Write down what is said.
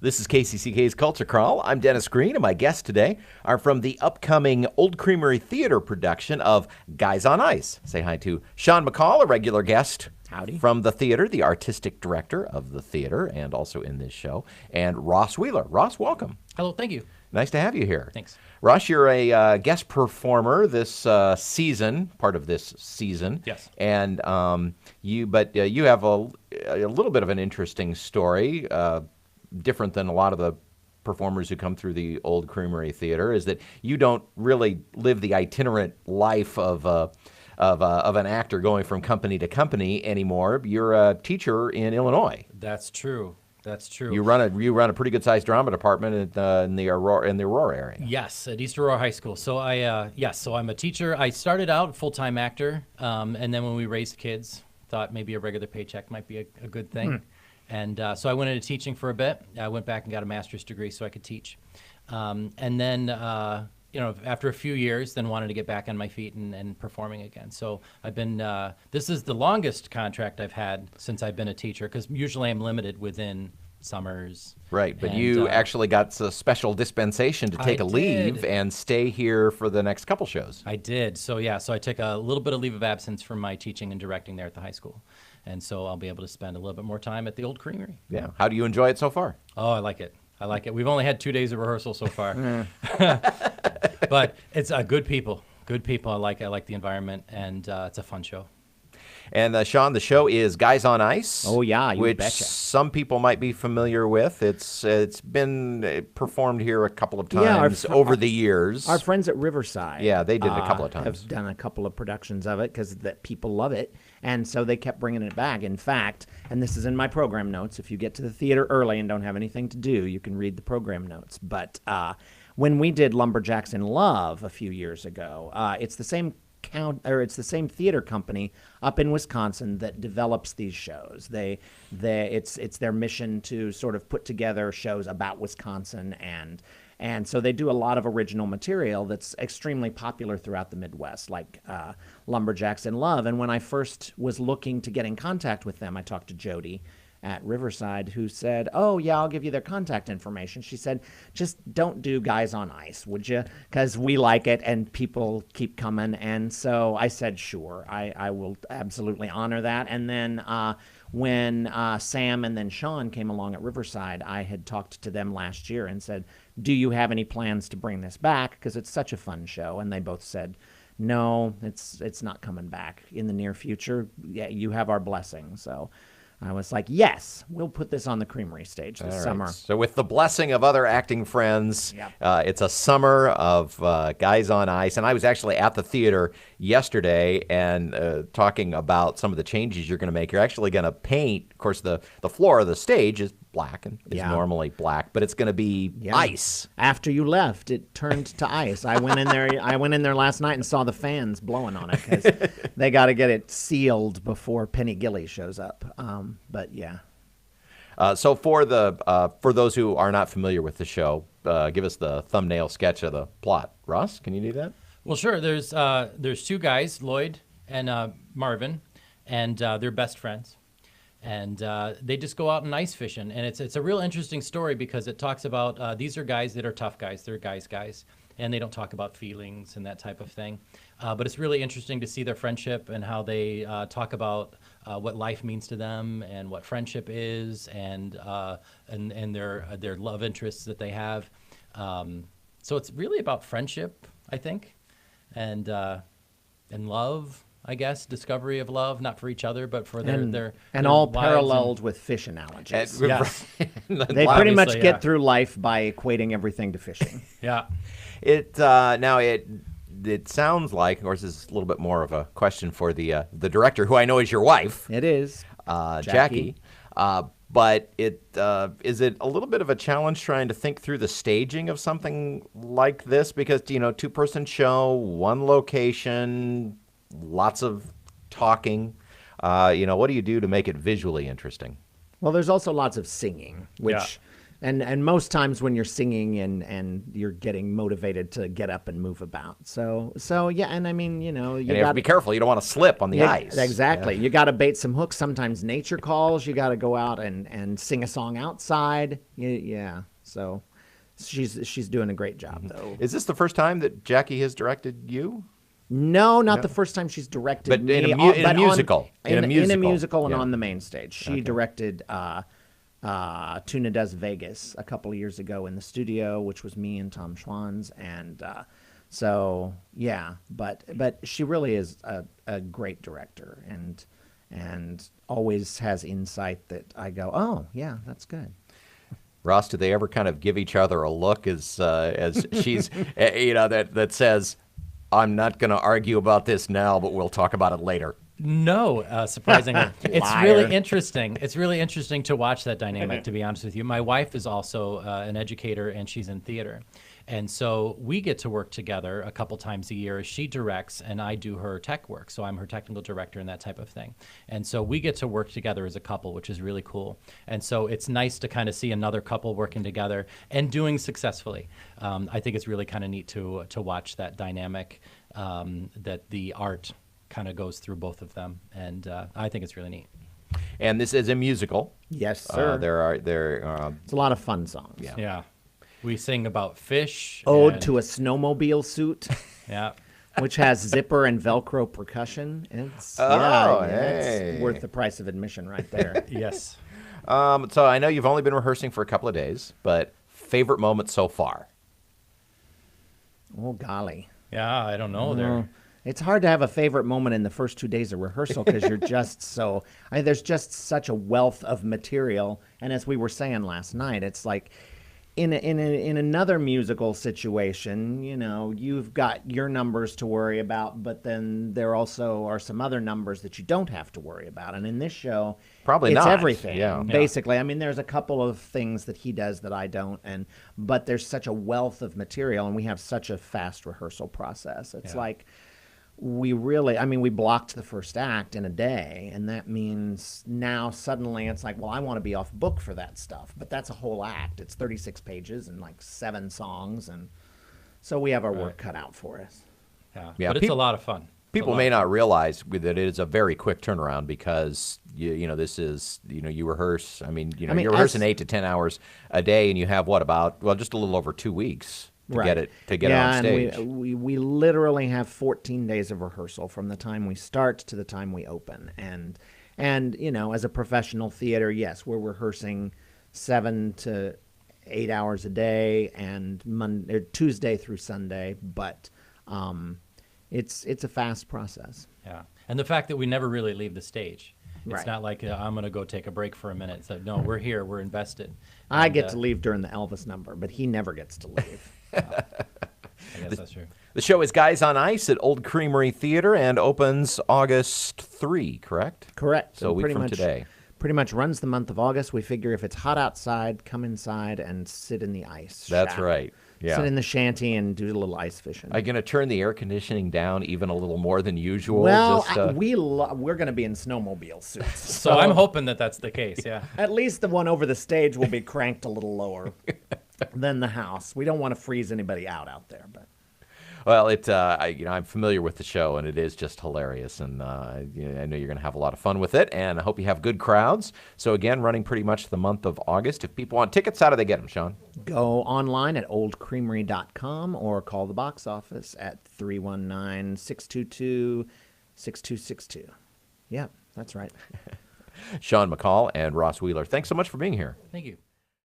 This is KCCK's Culture Crawl. I'm Dennis Green, and my guests today are from the upcoming Old Creamery Theatre production of Guys on Ice. Say hi to Sean McCall, a regular guest. Howdy. From the theater, the artistic director of the theater, and also in this show, and Ross Wheeler. Ross, welcome. Hello, thank you. Nice to have you here. Thanks. Ross, you're a guest performer this season, part of this season. Yes. And you have a little bit of an interesting story, different than a lot of the performers who come through the Old Creamery Theater, is that you don't really live the itinerant life of an actor going from company to company anymore. You're a teacher in Illinois. That's true. That's true. You run a pretty good sized drama department in the Aurora area. Yes, at East Aurora High School. So I'm a teacher. I started out full-time actor, and then when we raised kids, thought maybe a regular paycheck might be a good thing. And so I went into teaching for a bit. I went back and got a master's degree so I could teach. And then, after a few years, then wanted to get back on my feet and performing again. So I've been, this is the longest contract I've had since I've been a teacher, because usually I'm limited within summers. Right, but you actually got a special dispensation to take a leave and stay here for the next couple shows. I did. So I took a little bit of leave of absence from my teaching and directing there at the high school. And so I'll be able to spend a little bit more time at the Old Creamery. Yeah. How do you enjoy it so far? Oh, I like it. We've only had 2 days of rehearsal so far. But it's good people. Good people. I like the environment, and it's a fun show. And Sean, the show is Guys on Ice. Oh, yeah, you which betcha. Some people might be familiar with. It's been performed here a couple of times over the years. Our friends at Riverside. Yeah, they did it a couple of times. Have done a couple of productions of it because people love it. And so they kept bringing it back. In fact, and this is in my program notes, if you get to the theater early and don't have anything to do, you can read the program notes. But when we did Lumberjacks in Love a few years ago, it's the same theater company up in Wisconsin that develops these shows. It's their mission to sort of put together shows about Wisconsin, and so they do a lot of original material that's extremely popular throughout the Midwest, like Lumberjacks in Love. And when I first was looking to get in contact with them, I talked to Jody at Riverside, who said, "Oh, yeah, I'll give you their contact information." She said, "Just don't do Guys on Ice, would you? Because we like it and people keep coming." And so I said, "Sure, I will absolutely honor that." And then when Sam and then Sean came along at Riverside, I had talked to them last year and said, "Do you have any plans to bring this back? Because it's such a fun show." And they both said, "No, it's not coming back in the near future. Yeah, you have our blessing." So I was like, yes, we'll put this on the Creamery stage this summer. So with the blessing of other acting friends, it's a summer of Guys on Ice. And I was actually at the theater yesterday and talking about some of the changes you're going to make. You're actually going to paint, of course, the floor of the stage is black and is normally black, but it's going to be ice. After you left, it turned to ice. I went in there last night and saw the fans blowing on it because they got to get it sealed before Penny Gilly shows up. But yeah. So for those who are not familiar with the show, give us the thumbnail sketch of the plot. Ross, can you do that? Well, sure. There's two guys, Lloyd and Marvin, and they're best friends. And they just go out and ice fishing. And it's a real interesting story because it talks about these are guys that are tough guys. They're guys. And they don't talk about feelings and that type of thing. But it's really interesting to see their friendship and how they talk about what life means to them and what friendship is and their love interests that they have. So it's really about friendship, I think, and love. I guess, discovery of love, not for each other, but for their all paralleled with fish analogies. Yes. They pretty much get through life by equating everything to fishing. Yeah. It sounds like, of course, this is a little bit more of a question for the director, who I know is your wife. It is. Jackie. But is it a little bit of a challenge trying to think through the staging of something like this? Because, two-person show, one location, lots of talking. What do you do to make it visually interesting? Well, there's also lots of singing, which And most times when you're singing and you're getting motivated to get up and move about. So yeah, and I mean, you know, You have to be careful. You don't want to slip on the ice. Exactly. You got to bait some hooks. Sometimes nature calls. You got to go out and sing a song outside. Yeah. So she's doing a great job, though. Is this the first time that Jackie has directed you? No, not the first time she's directed But me. in a musical. In a musical and Yeah. on the main stage. She directed Tuna Does Vegas a couple of years ago in the studio, which was me and Tom Schwanz. And so, yeah, but she really is a great director and always has insight that I go, oh, yeah, that's good. Ross, do they ever kind of give each other a look as she's, that says, I'm not going to argue about this now, but we'll talk about it later? No, surprisingly. It's Liar. really interesting. It's really interesting to watch that dynamic, to be honest with you. My wife is also an educator, and she's in theater. And so we get to work together a couple times a year. She directs, and I do her tech work. So I'm her technical director and that type of thing. And so we get to work together as a couple, which is really cool. And so it's nice to kind of see another couple working together and doing successfully. I think it's really kind of neat to watch that dynamic, that the art kind of goes through both of them, and I think it's really neat. And this is a musical. Yes, sir. It's It's a lot of fun songs. Yeah, we sing about fish. Ode to a Snowmobile Suit, Yeah, which has zipper and Velcro percussion. It's it's worth the price of admission right there. yes. So I know you've only been rehearsing for a couple of days, but favorite moment so far? Oh, golly. Yeah, I don't know. There. It's hard to have a favorite moment in the first 2 days of rehearsal because you're just so. There's just such a wealth of material, and as we were saying last night, it's like in another musical situation, you know, you've got your numbers to worry about, but then there also are some other numbers that you don't have to worry about. And in this show, Probably it's not. everything. Yeah. Basically, I mean, there's a couple of things that he does that I don't, but there's such a wealth of material, and we have such a fast rehearsal process. It's like. We blocked the first act in a day, and that means now suddenly it's like, well, I want to be off book for that stuff, but that's a whole act. It's 36 pages and like 7 songs, and so we have our work cut out for us. Yeah, But it's a lot of fun. People may not realize that it is a very quick turnaround because this is you rehearse. You're rehearsing 8 to 10 hours a day, and you have just a little over 2 weeks. To get it on stage. And we literally have 14 days of rehearsal from the time we start to the time we open. And as a professional theater, yes, we're rehearsing 7 to 8 hours a day and Tuesday through Sunday, but it's a fast process. Yeah, and the fact that we never really leave the stage. It's Right. not like I'm going to go take a break for a minute. So no, we're here. We're invested. I get to leave during the Elvis number, but he never gets to leave. I guess that's true. The show is Guys on Ice at Old Creamery Theatre and opens August 3, correct? Correct. So a week from today. Pretty much runs the month of August. We figure if it's hot outside, come inside and sit in the ice. That's shack. right. Yeah. Sit in the shanty and do a little ice fishing. Are you going to turn the air conditioning down even a little more than usual? Well, we're going to be in snowmobile suits. So I'm hoping that that's the case. Yeah. At least the one over the stage will be cranked a little lower than the house. We don't want to freeze anybody out there, but. Well, I'm familiar with the show, and it is just hilarious, and I know you're going to have a lot of fun with it, and I hope you have good crowds. So again, running pretty much the month of August. If people want tickets, how do they get them, Sean? Go online at oldcreamery.com or call the box office at 319-622-6262. Yeah, that's right. Sean McCall and Ross Wheeler, thanks so much for being here. Thank you.